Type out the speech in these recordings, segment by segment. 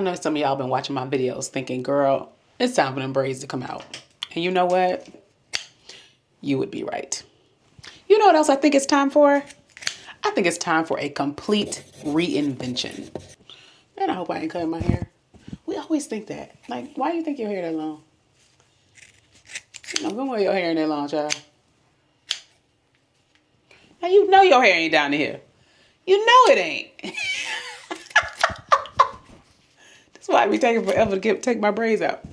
know some of y'all been watching my videos thinking, girl, it's time for them braids to come out. And you know what? You would be right. You know what else I think it's time for? I think it's time for a complete reinvention. And I hope I ain't cutting my hair. We always think that. Like, why do you think your hair that long? You know, go wear your hair in that long, child. Now you know your hair ain't down to here. You know it ain't. That's why I be taking forever to take my braids out.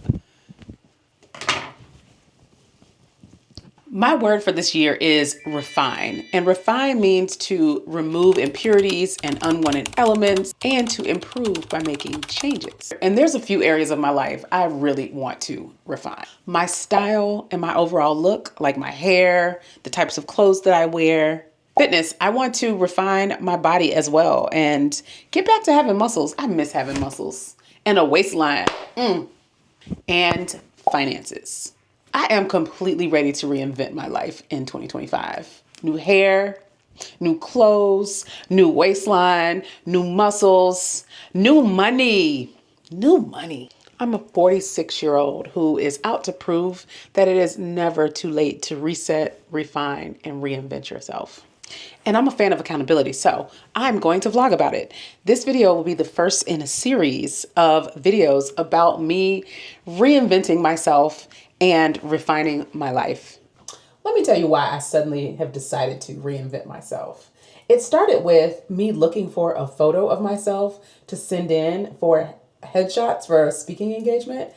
My word for this year is refine. And refine means to remove impurities and unwanted elements and to improve by making changes. And there's a few areas of my life I really want to refine. My style and my overall look, like my hair, the types of clothes that I wear. Fitness, I want to refine my body as well and get back to having muscles. I miss having muscles. And a waistline. And finances. I am completely ready to reinvent my life in 2025. New hair, new clothes, new waistline, new muscles, new money. New money. I'm a 46-year-old who is out to prove that it is never too late to reset, refine, and reinvent yourself. And I'm a fan of accountability, so I'm going to vlog about it. This video will be the first in a series of videos about me reinventing myself and refining my life. Let me tell you why I suddenly have decided to reinvent myself. It started with me looking for a photo of myself to send in for headshots for a speaking engagement.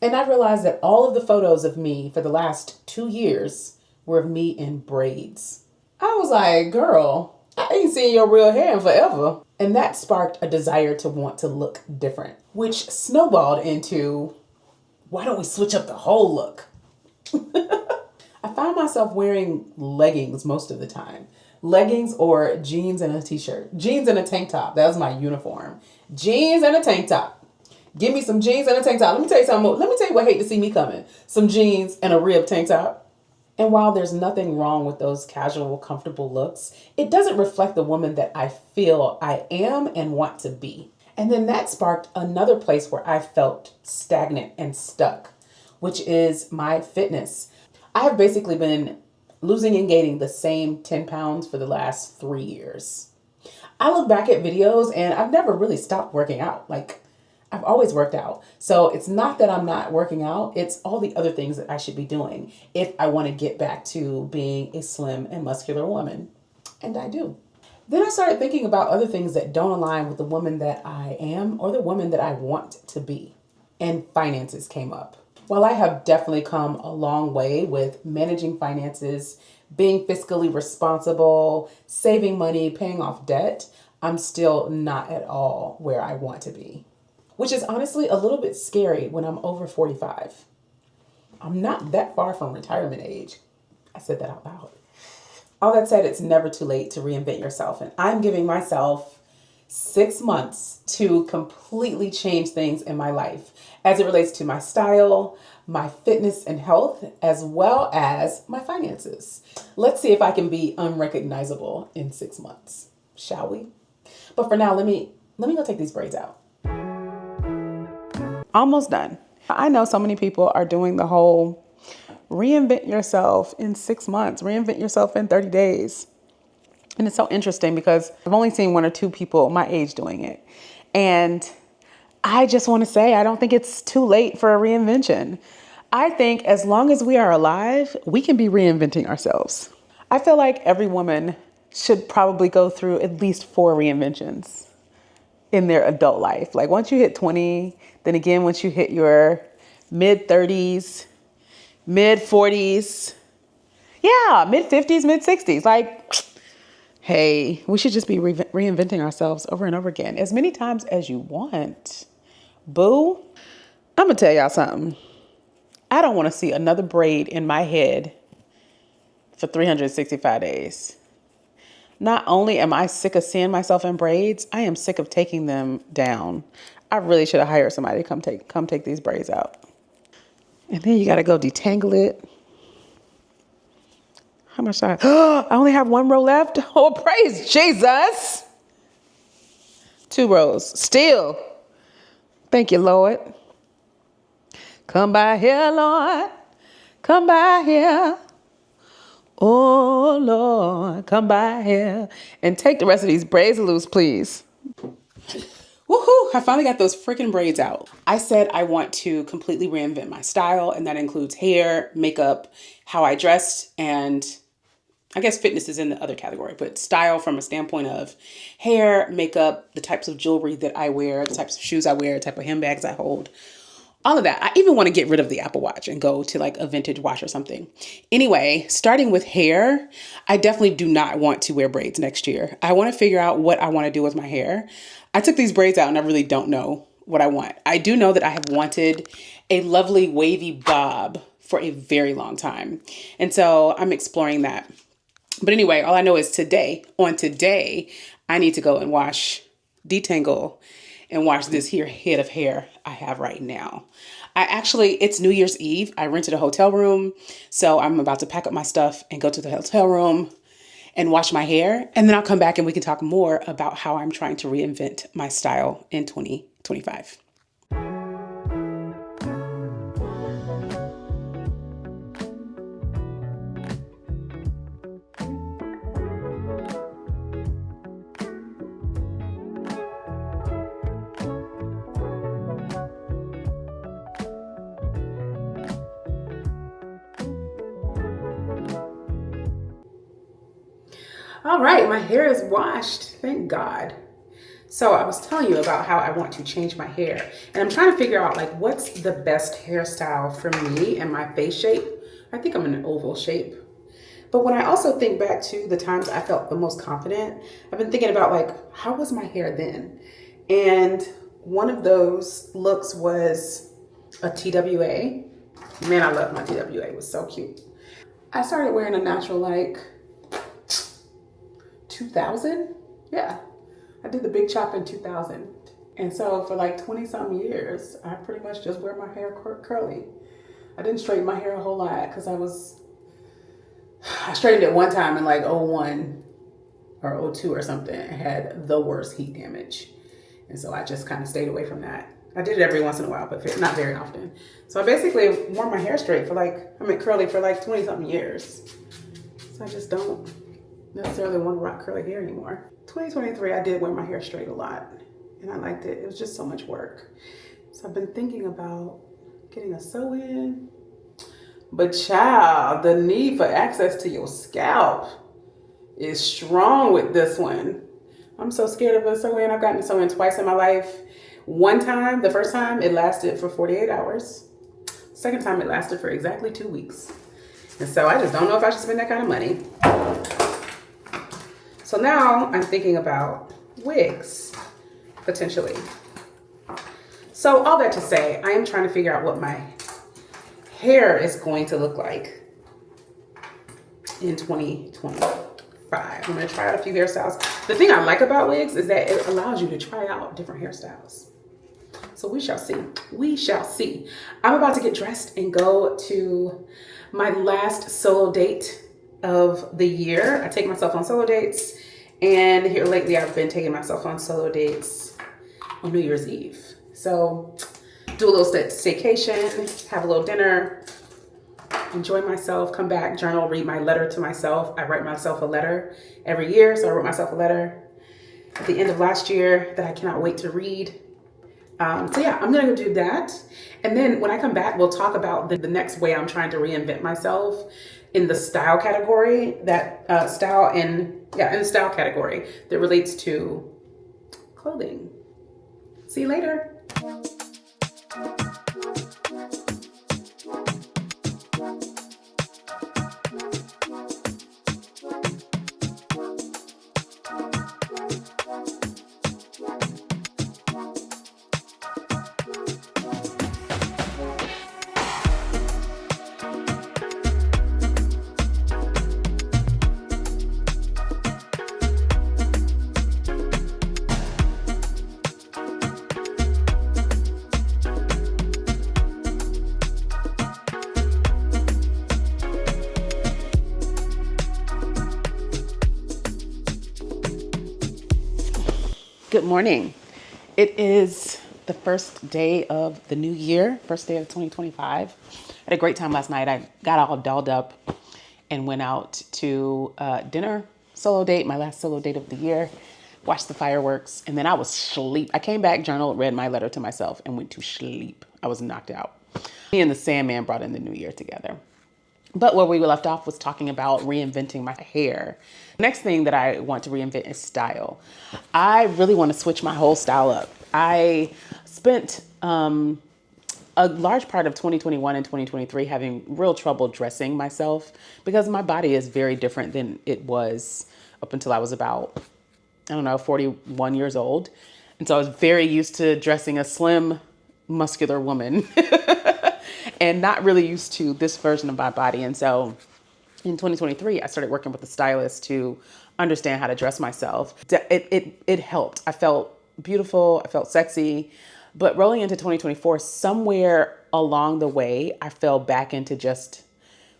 And I realized that all of the photos of me for the last 2 years were of me in braids. I was like, girl, I ain't seen your real hair in forever. And that sparked a desire to want to look different, which snowballed into, why don't we switch up the whole look? I found myself wearing leggings most of the time. Leggings or jeans and a t-shirt. Jeans and a tank top. That was my uniform. Jeans and a tank top. Give me some jeans and a tank top. Let me tell you something. Let me tell you what hate to see me coming. Some jeans and a ribbed tank top. And while there's nothing wrong with those casual, comfortable looks, it doesn't reflect the woman that I feel I am and want to be. And then that sparked another place where I felt stagnant and stuck, which is my fitness. I have basically been losing and gaining the same 10 pounds for the last 3 years. I look back at videos and I've never really stopped working out. Like, I've always worked out. So it's not that I'm not working out. It's all the other things that I should be doing if I want to get back to being a slim and muscular woman. And I do. Then I started thinking about other things that don't align with the woman that I am or the woman that I want to be. And finances came up. While I have definitely come a long way with managing finances, being fiscally responsible, saving money, paying off debt, I'm still not at all where I want to be. Which is honestly a little bit scary when I'm over 45. I'm not that far from retirement age. I said that out loud. All that said, it's never too late to reinvent yourself. And I'm giving myself 6 months to completely change things in my life as it relates to my style, my fitness and health, as well as my finances. Let's see if I can be unrecognizable in 6 months, shall we? But for now, let me go take these braids out. Almost done. I know so many people are doing the whole reinvent yourself in 6 months, reinvent yourself in 30 days. And it's so interesting because I've only seen 1 or 2 people my age doing it. And I just want to say, I don't think it's too late for a reinvention. I think as long as we are alive, we can be reinventing ourselves. I feel like every woman should probably go through at least 4 reinventions in their adult life. Like once you hit 20, then again, once you hit your mid 30s, mid 40s, mid 50s, mid 60s, like, hey, we should just be reinventing ourselves over and over again as many times as you want. Boo, I'm gonna tell y'all something. I don't want to see another braid in my head for 365 days. Not only am I sick of seeing myself in braids, I am sick of taking them down. I really should have hired somebody to come take these braids out. And then you got to go detangle it. How much time? I only have 1 row left. Oh, praise Jesus. 2 rows. Still Thank you, Lord. Come by here, Lord. Come by here. Oh, Lord, come by here. And take the rest of these braids loose, please. Woohoo! I finally got those freaking braids out. I said I want to completely reinvent my style, and that includes hair, makeup, how I dress, and I guess fitness is in the other category, but style from a standpoint of hair, makeup, the types of jewelry that I wear, the types of shoes I wear, the type of handbags I hold, all of that. I even want to get rid of the Apple Watch and go to like a vintage watch or something. Anyway, starting with hair, I definitely do not want to wear braids next year. I want to figure out what I want to do with my hair. I took these braids out and I really don't know what I want. I do know that I have wanted a lovely wavy bob for a very long time. And so I'm exploring that. But anyway, all I know is today, I need to go and detangle and wash this here head of hair I have right now. It's New Year's Eve. I rented a hotel room. So I'm about to pack up my stuff and go to the hotel room and wash my hair. And then I'll come back and we can talk more about how I'm trying to reinvent my style in 2025. All right, my hair is washed, thank God. So I was telling you about how I want to change my hair, and I'm trying to figure out like what's the best hairstyle for me and my face shape. I think I'm in an oval shape. But when I also think back to the times I felt the most confident, I've been thinking about like, how was my hair then? And one of those looks was a TWA. Man, I love my TWA, it was so cute. I started wearing a natural like 2000. Yeah, I did the big chop in 2000. And so for like 20 some years, I pretty much just wear my hair curly. I didn't straighten my hair a whole lot because I straightened it one time in like '01 or '02 or something and had the worst heat damage. And so I just kind of stayed away from that. I did it every once in a while, but not very often. So I basically wore my hair straight curly for like 20 something years. So I just don't necessarily want to rock curly hair anymore. 2023, I did wear my hair straight a lot and I liked it. It was just so much work. So I've been thinking about getting a sew-in, but child, the need for access to your scalp is strong with this one. I'm so scared of a sew-in. I've gotten a sew-in twice in my life. The first time it lasted for 48 hours. Second time it lasted for exactly 2 weeks. And so I just don't know if I should spend that kind of money. So now I'm thinking about wigs, potentially. So all that to say, I am trying to figure out what my hair is going to look like in 2025. I'm going to try out a few hairstyles. The thing I like about wigs is that it allows you to try out different hairstyles. So we shall see. We shall see. I'm about to get dressed and go to my last solo date of the year. I take myself on solo dates, and here lately I've been taking myself on solo dates on New Year's Eve. So do a little staycation, have a little dinner, enjoy myself, come back, journal, read my letter to myself. I write myself a letter every year, so I wrote myself a letter at the end of last year that I cannot wait to read. So yeah, I'm gonna go do that. And then when I come back, we'll talk about the next way I'm trying to reinvent myself in the style category, in the style category that relates to clothing. See you later. Good morning. It is the first day of the new year, first day of 2025. I had a great time last night. I got all dolled up and went out to dinner, solo date, my last solo date of the year, watched the fireworks, and then I was asleep. I came back, journaled, read my letter to myself, and went to sleep. I was knocked out. Me and the Sandman brought in the new year together. But where we left off was talking about reinventing my hair. Next thing that I want to reinvent is style. I really want to switch my whole style up. I spent a large part of 2021 and 2023 having real trouble dressing myself because my body is very different than it was up until I was about, 41 years old. And so I was very used to dressing a slim, muscular woman and not really used to this version of my body. And so in 2023, I started working with a stylist to understand how to dress myself. It helped. I felt beautiful. I felt sexy. But rolling into 2024, somewhere along the way, I fell back into just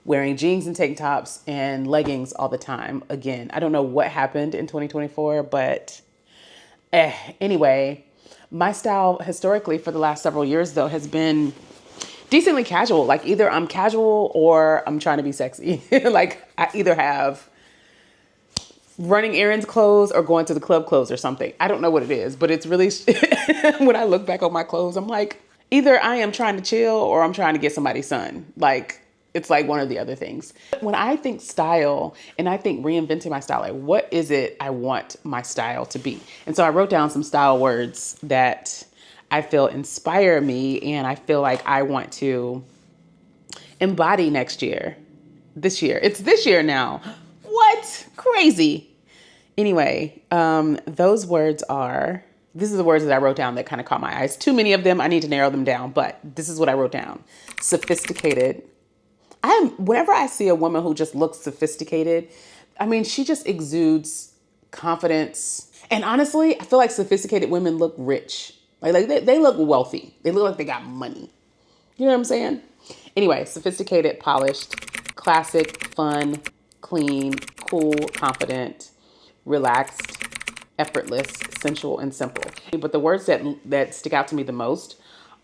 wearing jeans and tank tops and leggings all the time. Again, I don't know what happened in 2024, but anyway, my style historically for the last several years, though, has been decently casual. Like either I'm casual or I'm trying to be sexy. Like I either have running errands clothes or going to the club clothes or something. I don't know what it is, but it's really, when I look back on my clothes, I'm like, either I am trying to chill or I'm trying to get somebody sun. Like, it's like one of the other things. When I think style and I think reinventing my style, like what is it I want my style to be? And so I wrote down some style words that I feel inspire me and I feel like I want to embody next year. This year. It's this year now. What? Crazy. Anyway, those words are, these are the words that I wrote down that kind of caught my eyes. Too many of them. I need to narrow them down, but this is what I wrote down. Sophisticated. Whenever I see a woman who just looks sophisticated, I mean, she just exudes confidence. And honestly, I feel like sophisticated women look rich. Like they look wealthy. They look like they got money. You know what I'm saying? Anyway, sophisticated, polished, classic, fun, clean, cool, confident, relaxed, effortless, sensual, and simple. But the words that stick out to me the most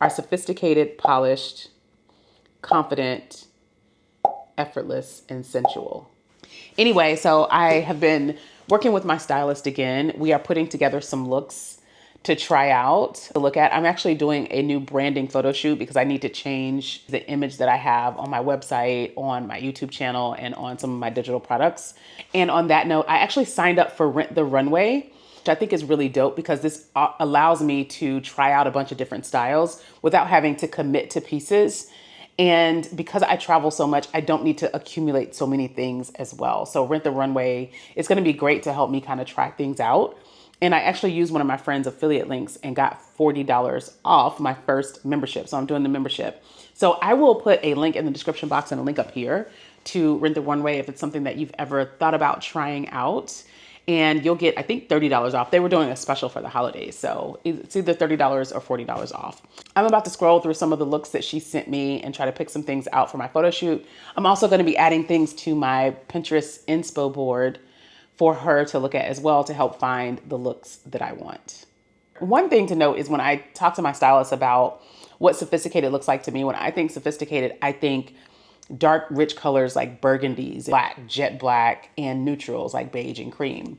are sophisticated, polished, confident, effortless, and sensual. Anyway, so I have been working with my stylist again. We are putting together some looks to try out, to look at. I'm actually doing a new branding photo shoot because I need to change the image that I have on my website, on my YouTube channel, and on some of my digital products. And on that note, I actually signed up for Rent the Runway, which I think is really dope because this allows me to try out a bunch of different styles without having to commit to pieces. And because I travel so much, I don't need to accumulate so many things as well. So Rent the Runway is going to be great to help me kind of try things out. And I actually used one of my friend's affiliate links and got $40 off my first membership. So I'm doing the membership. So I will put a link in the description box and a link up here to Rent the Runway if it's something that you've ever thought about trying out. And you'll get, I think, $30 off. They were doing a special for the holidays. So it's either $30 or $40 off. I'm about to scroll through some of the looks that she sent me and try to pick some things out for my photo shoot. I'm also going to be adding things to my Pinterest inspo board for her to look at as well to help find the looks that I want. One thing to note is when I talk to my stylist about what sophisticated looks like to me, when I think sophisticated, I think dark, rich colors like burgundies, black, jet black, and neutrals like beige and cream.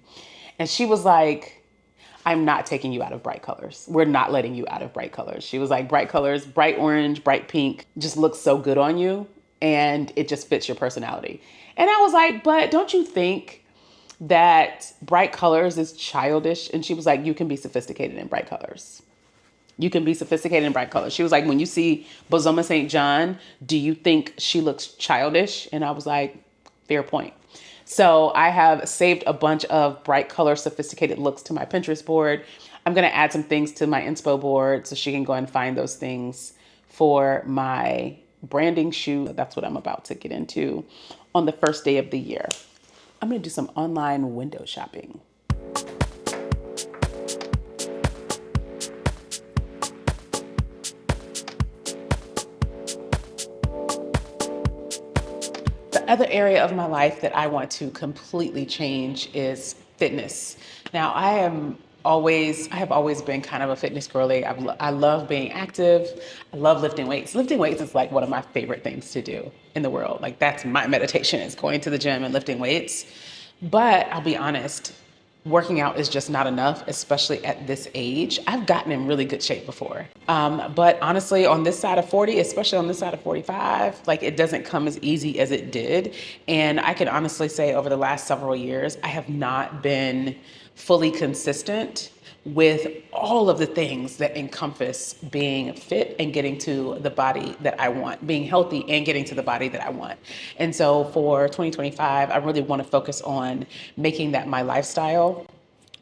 And she was like, I'm not taking you out of bright colors. We're not letting you out of bright colors. She was like, bright colors, bright orange, bright pink, just looks so good on you. And it just fits your personality. And I was like, but don't you think that bright colors is childish? And she was like, you can be sophisticated in bright colors. You can be sophisticated in bright colors. She was like, when you see Bozoma St. John, do you think she looks childish? And I was like, fair point. So I have saved a bunch of bright color, sophisticated looks to my Pinterest board. I'm going to add some things to my inspo board so she can go and find those things for my branding shoot. That's what I'm about to get into on the first day of the year. I'm going to do some online window shopping. The other area of my life that I want to completely change is fitness. Now, I am I have always been kind of a fitness girly. I love being active. I love lifting weights. Lifting weights is like one of my favorite things to do in the world. Like that's my meditation, is going to the gym and lifting weights. But I'll be honest, working out is just not enough, especially at this age. I've gotten in really good shape before. But honestly, on this side of 40, especially on this side of 45, like it doesn't come as easy as it did. And I can honestly say over the last several years, I have not been fully consistent with all of the things that encompass being fit and getting to the body that I want, being healthy and getting to the body that I want. And so for 2025, I really want to focus on making that my lifestyle,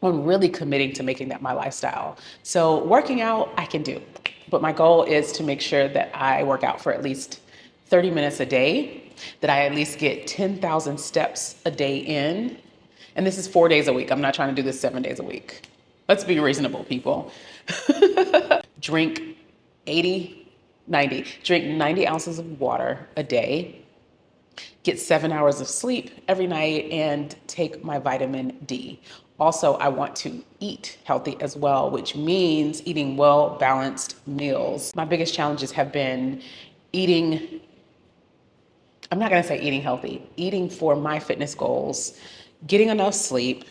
on really committing to making that my lifestyle. So working out, I can do, but my goal is to make sure that I work out for at least 30 minutes a day, that I at least get 10,000 steps a day in. And this is 4 days a week. I'm not trying to do this 7 days a week. Let's be reasonable, people. Drink 90 ounces of water a day, get 7 hours of sleep every night, and take my vitamin D. Also, I want to eat healthy as well, which means eating well-balanced meals. My biggest challenges have been eating, I'm not gonna say eating healthy, eating for my fitness goals, getting enough sleep,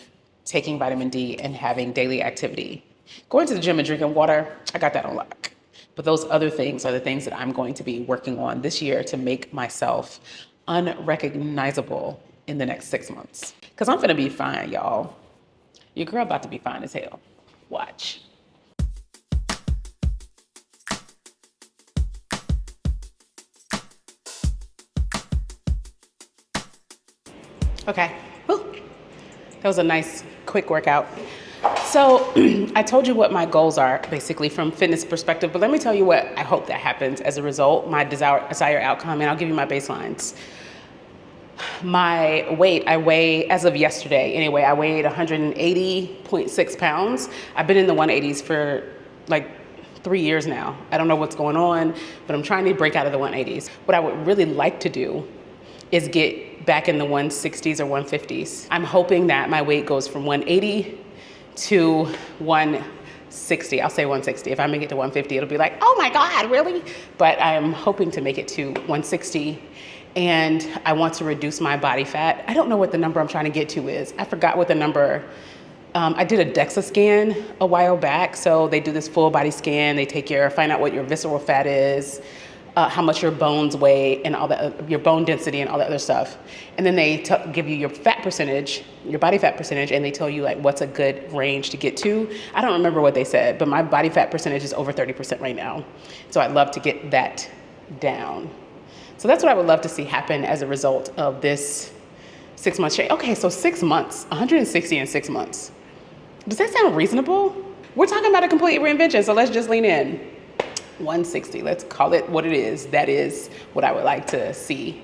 taking vitamin D, and having daily activity. Going to the gym and drinking water, I got that on lock. But those other things are the things that I'm going to be working on this year to make myself unrecognizable in the next 6 months. Because I'm gonna be fine, y'all. Your girl about to be fine as hell. Watch. Okay. Whew. That was a nice, quick workout. So I told you what my goals are, basically from fitness perspective, but let me tell you what I hope that happens as a result, my desired outcome, and I'll give you my baselines. My weight, I weigh, as of yesterday anyway, I weighed 180.6 pounds. I've been in the 180s for like 3 years now. I don't know what's going on, but I'm trying to break out of the 180s. What I would really like to do is get back in the 160s or 150s. I'm hoping that my weight goes from 180 to 160. I'll say 160. If I make it to 150, it'll be like, oh my God, really? But I'm hoping to make it to 160. And I want to reduce my body fat. I don't know what the number I'm trying to get to is. I forgot what the number, I did a DEXA scan a while back. So they do this full body scan. They find out what your visceral fat is, how much your bones weigh, and all that, your bone density and all that other stuff. And then they give you your fat percentage, your body fat percentage, and they tell you like what's a good range to get to. I don't remember what they said, but my body fat percentage is over 30% right now. So I'd love to get that down. So that's what I would love to see happen as a result of this 6 months change. Okay, so 6 months, 160 in 6 months. Does that sound reasonable? We're talking about a complete reinvention, so let's just lean in. 160, let's call it what it is. That is what I would like to see.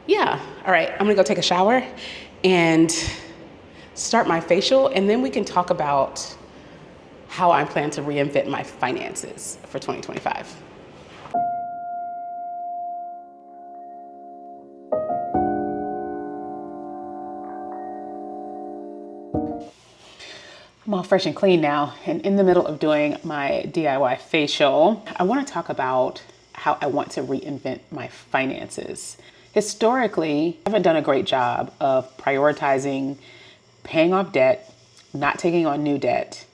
Yeah, all right, I'm gonna go take a shower and start my facial, and then we can talk about how I plan to reinvent my finances for 2025. I'm all fresh and clean now, and in the middle of doing my DIY facial, I want to talk about how I want to reinvent my finances. Historically, I haven't done a great job of prioritizing paying off debt, not taking on new debt,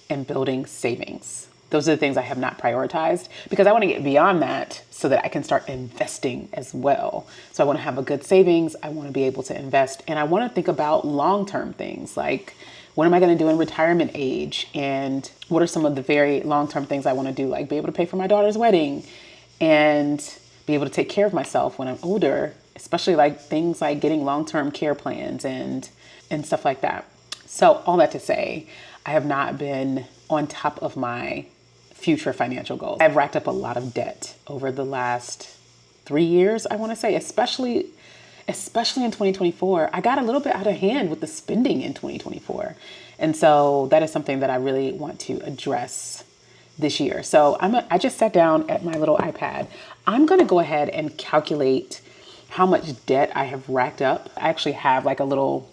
and building savings. Those are the things I have not prioritized because I want to get beyond that so that I can start investing as well. So I want to have a good savings. I want to be able to invest, and I want to think about long-term things like, what am I going to do in retirement age? And what are some of the very long-term things I want to do? Like be able to pay for my daughter's wedding and be able to take care of myself when I'm older, especially like things like getting long-term care plans and stuff like that. So all that to say, I have not been on top of my future financial goals. I've racked up a lot of debt over the last 3 years, I want to say, especially in 2024, I got a little bit out of hand with the spending in 2024. And so that is something that I really want to address this year. So I just sat down at my little iPad. I'm going to go ahead and calculate how much debt I have racked up. I actually have like a little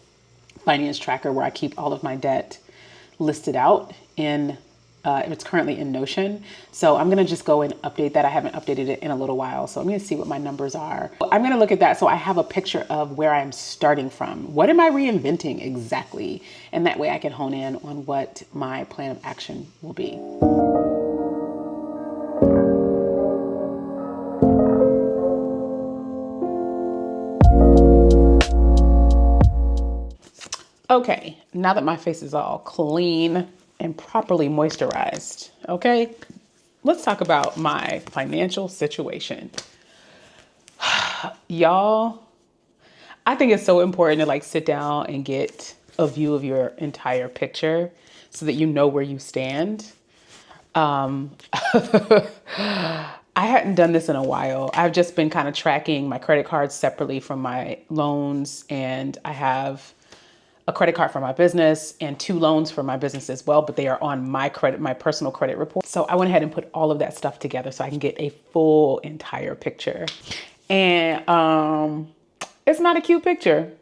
finance tracker where I keep all of my debt listed out in, it's currently in Notion. So I'm gonna just go and update that. I haven't updated it in a little while. So I'm gonna see what my numbers are. I'm gonna look at that so I have a picture of where I'm starting from. What am I reinventing exactly? And that way I can hone in on what my plan of action will be. Okay, now that my face is all clean and properly moisturized, okay, let's talk about my financial situation. Y'all, I think it's so important to like sit down and get a view of your entire picture so that you know where you stand. I hadn't done this in a while. I've just been kind of tracking my credit cards separately from my loans, and I have a credit card for my business and 2 loans for my business as well, but they are on my personal credit report. So I went ahead and put all of that stuff together so I can get a full entire picture. And it's not a cute picture.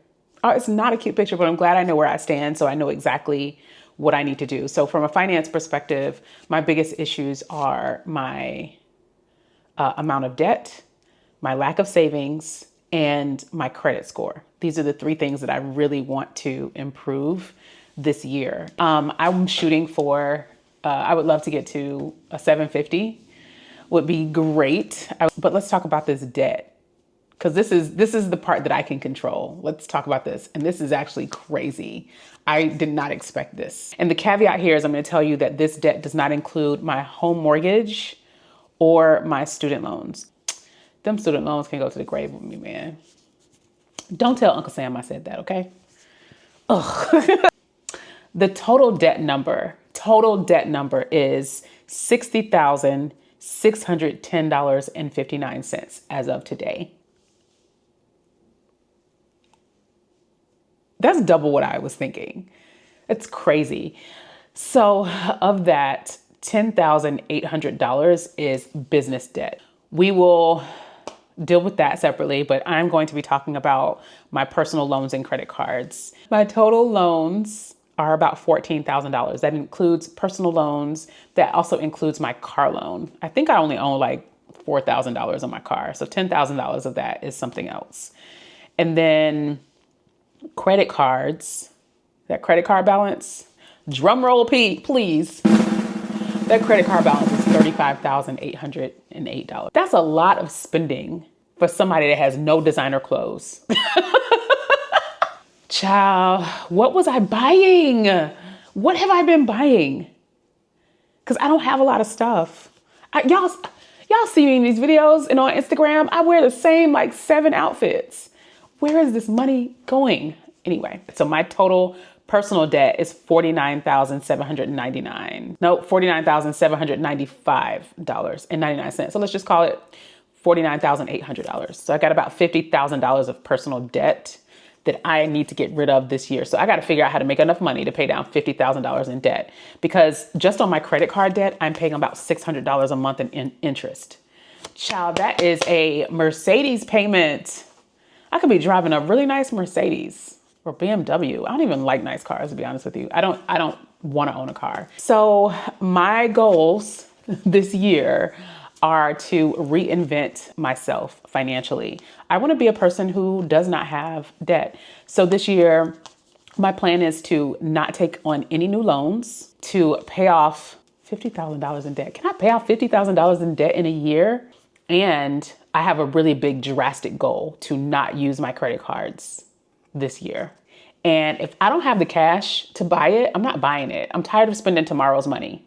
It's not a cute picture, but I'm glad I know where I stand, so I know exactly what I need to do. So from a finance perspective, my biggest issues are my amount of debt, my lack of savings, and my credit score. These are the 3 things that I really want to improve this year. I'm shooting for, I would love to get to a 750, would be great. But let's talk about this debt, because this is the part that I can control. Let's talk about this. And this is actually crazy. I did not expect this. And the caveat here is I'm going to tell you that this debt does not include my home mortgage or my student loans. Them student loans can go to the grave with me, man. Don't tell Uncle Sam I said that, okay? Ugh. The total debt number is $60,610.59 as of today. That's double what I was thinking. It's crazy. So of that, $10,800 is business debt. We will deal with that separately, but I'm going to be talking about my personal loans and credit cards. My total loans are about $14,000. That includes personal loans. That also includes my car loan. I think I only own like $4,000 on my car. So $10,000 of that is something else. And then credit cards, that credit card balance, drum roll please. That credit card balance is $35,808. That's a lot of spending for somebody that has no designer clothes. Child, what was I buying? What have I been buying? Because I don't have a lot of stuff. Y'all see me in these videos and on Instagram, I wear the same like 7 outfits. Where is this money going? Anyway, so my total personal debt is $49,799. No, $49,795.99. So let's just call it $49,800. So I got about $50,000 of personal debt that I need to get rid of this year. So I got to figure out how to make enough money to pay down $50,000 in debt, because just on my credit card debt, I'm paying about $600 a month in interest. Child, that is a Mercedes payment. I could be driving a really nice Mercedes or BMW. I don't even like nice cars, to be honest with you. I don't want to own a car. So my goals this year are to reinvent myself financially. I want to be a person who does not have debt. So this year, my plan is to not take on any new loans, to pay off $50,000 in debt. Can I pay off $50,000 in debt in a year? And I have a really big drastic goal to not use my credit cards this year. And if I don't have the cash to buy it, I'm not buying it. I'm tired of spending tomorrow's money.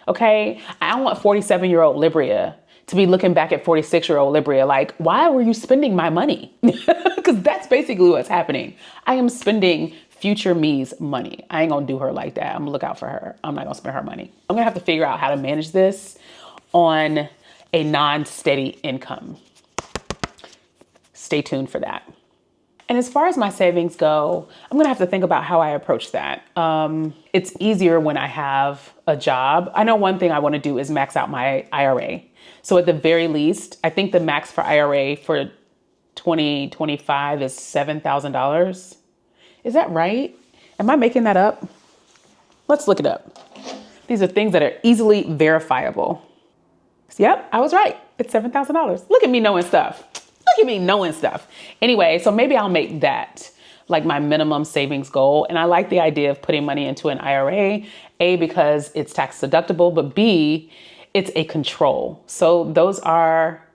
Okay? I don't want 47-year-old Libria to be looking back at 46-year-old Libria like, why were you spending my money? Because that's basically what's happening. I am spending future me's money. I ain't gonna do her like that. I'm gonna look out for her. I'm not gonna spend her money. I'm gonna have to figure out how to manage this on a non-steady income. Stay tuned for that. And as far as my savings go, I'm gonna have to think about how I approach that. It's easier when I have a job. I know one thing I wanna do is max out my IRA. So at the very least, I think the max for IRA for 2025 is $7,000. Is that right? Am I making that up? Let's look it up. These are things that are easily verifiable. Yep, I was right. It's $7,000. Look at me knowing stuff. Look at me knowing stuff. Anyway, so maybe I'll make that like my minimum savings goal. And I like the idea of putting money into an IRA, A, because it's tax deductible, but B, it's a control. So those are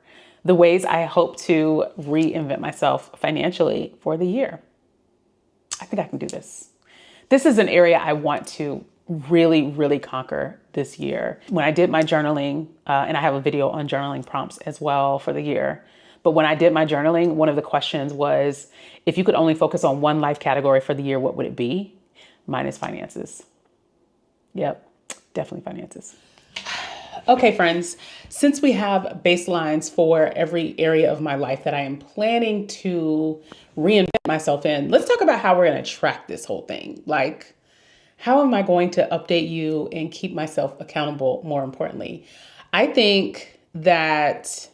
the ways I hope to reinvent myself financially for the year. I think I can do this. This is an area I want to really conquer this year. When I did my journaling, and I have a video on journaling prompts as well for the year. But when I did my journaling, one of the questions was, if you could only focus on one life category for the year, what would it be? Mine is finances. Yep, definitely finances. Okay, friends, since we have baselines for every area of my life that I am planning to reinvent myself in, let's talk about how we're going to track this whole thing. Like, how am I going to update you and keep myself accountable, more importantly? I think that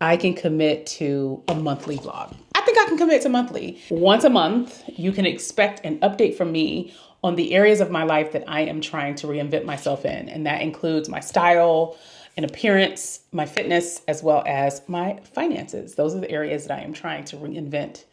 I can commit to a monthly vlog. I think I can commit to monthly. Once a month, you can expect an update from me on the areas of my life that I am trying to reinvent myself in. And that includes my style and appearance, my fitness, as well as my finances. Those are the areas that I am trying to reinvent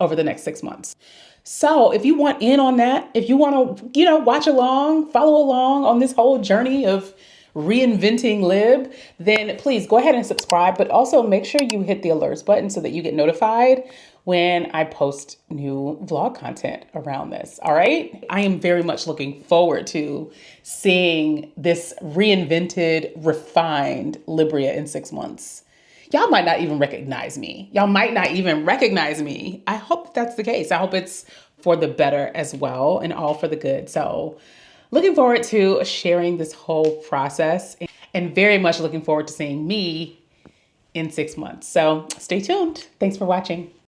over the next 6 months. So if you want in on that, if you want to, watch along, follow along on this whole journey of reinventing Lib, then please go ahead and subscribe, but also make sure you hit the alerts button so that you get notified when I post new vlog content around this. All right. I am very much looking forward to seeing this reinvented, refined Libria in 6 months. Y'all might not even recognize me. I hope that's the case. I hope it's for the better as well and all for the good. So looking forward to sharing this whole process and very much looking forward to seeing me in 6 months. So stay tuned. Thanks for watching.